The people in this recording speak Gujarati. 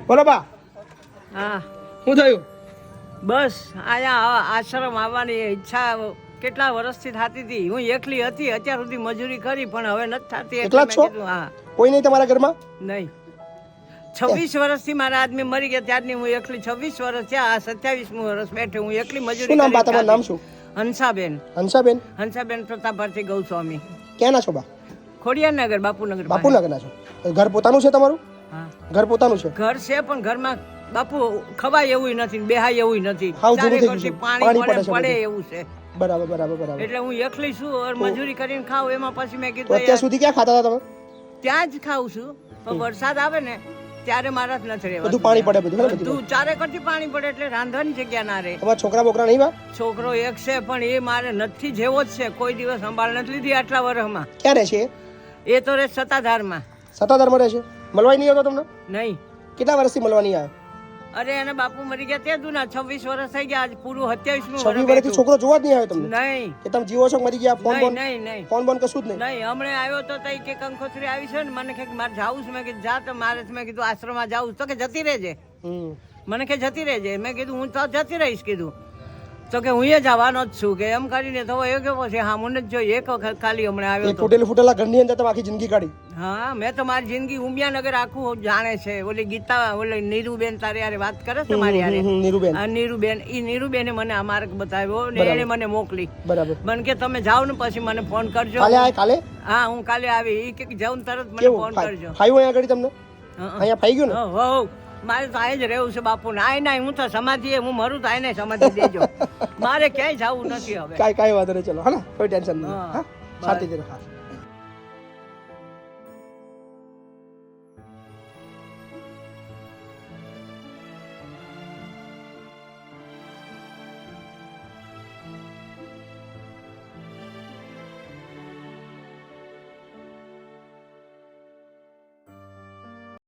બોલો બા. હા શું થયું? બસ અહીંયા આશ્રમ આવવાની ઈચ્છા કેટલા વર્ષથી થતી હતી. હું એકલી હતી અત્યાર સુધી મજૂરી કરી પણ હવે નથી થતી. એકલા જ છો? હા. કોઈ નહીં તમારા ઘરમાં? નહીં, 26 વર્ષથી મારા આદમી મરી ગયા ત્યારની હું એકલી. 26 વર્ષ થયા, 27મું વર્ષ બેઠે હું એકલી મજૂરી. શું નામ બા તમારું? નામ શું? હંસાબેન. હંસાબેન. હંસાબેન પ્રતાપભાઈ ગૌસ્વામી. ક્યાંના છો બા? ખોડિયારનગર, બાપુનગર. બાપુનગરના છો. ઘર પોતાનું છે તમારું? હા, ઘર પોતાનું છે. ઘર છે પણ ઘરમાં બાપુ ખવાય એવું નથી, બેહાય એવું નથી. હાવ જૂનું થઈ ચારે ગયું છે. પાણી પડે એવું છે. બરાબર બરાબર બરાબર. એટલે હું એકલી છું, મજૂરી કરીને ખાઉં. એમાં પછી મેં તો કીધું અત્યાર સુધી ક્યાં ખાતા હતા તમે? ત્યાં જ ખાઉં છું. પણ વરસાદ આવે ને ત્યારે મારા જ નથી રહેવાતું. બધું પાણી પડે બધું. બધું ચારે કરતી પાણી પડે એટલે રાંધવાની જગ્યા ના રહે. તમારા છોકરા બોકરા નહીં બા? છોકરો એક છે પણ એ મારે નથી જેવો જ છે. કોઈ દિવસ સંભાળ નથી લીધી આટલા વર્ષમાં. ક્યાં રહે છે? એ તો રહે સત્તાધારમાં. સત્તાધારમાં રહે છે. મળવાય નહીં આવતો તમને? નહીં. કેટલા વર્ષથી મળવા નહીં આવ્યો? અરે એને બાપુ મરી ગયા તે દુના 26 વર્ષ થઈ ગયા. આજ પૂરું 27મું 26 વર્ષથી છોકરો જોવા જ નહીં આવ્યો તમને? નહીં. કે તમે જીવો છો મરી ગયા? ફોન બોન નહીં નહીં ફોન બોન કશું જ નહીં? નહીં. હમણાં આવ્યો તો તઈ કે કંકોત્રી આવી છે ને મને કે મારે જાવું છે. મેં કીધું જા. તો મારે મેં કીધું આશ્રમમાં જાવું તો કે જતી રહેજે. મને કે જતી રહેજે. મેં કીધું હું તો જતી રહીશ કીધું. તો કે હું એ જવાનો જ છું કે એમ કરીને તો એ કેવો છે. હા મને જ જોઈએ એક વખત ખાલી હમણાં આવ્યો તો. તૂટેલું ફૂટેલા ઘરની અંદર તમે આખી જિંદગી કાઢી? હા, મેં તો મારી જિંદગી ઉમિયાનગર આખું જાણે છે. ઓલી ગીતા ઓલી નીરુબેન તારે યારે વાત કરે છે મારી યારે. નીરુબેન. આ નીરુબેન, ઈ નીરુબેને મને આ માર્ગ બતાવ્યો ને એને મને મોકલી. બરાબર. મને કે તમે જાઓ ને પછી મને ફોન કરજો. કાલે આય કાલે? હા, હું કાલે આવી. ઈ કે જાઉં ને તરત મને ફોન કરજો. ફાયું અહીંયા આગળ તમને? અહીંયા ફાઈ ગયું ને? હો મારે તો અહીં જ રહેવું છે બાપુ. આય ના હું તો સમાધિ હું મરું તો આને સમાધિ દેજો. મારે ક્યાંય જવું નથી હવે. કાંઈ વાંધો નહીં. ચલો હા, કોઈ ટેન્શન નહીં. હા, શાંતિથી રહો.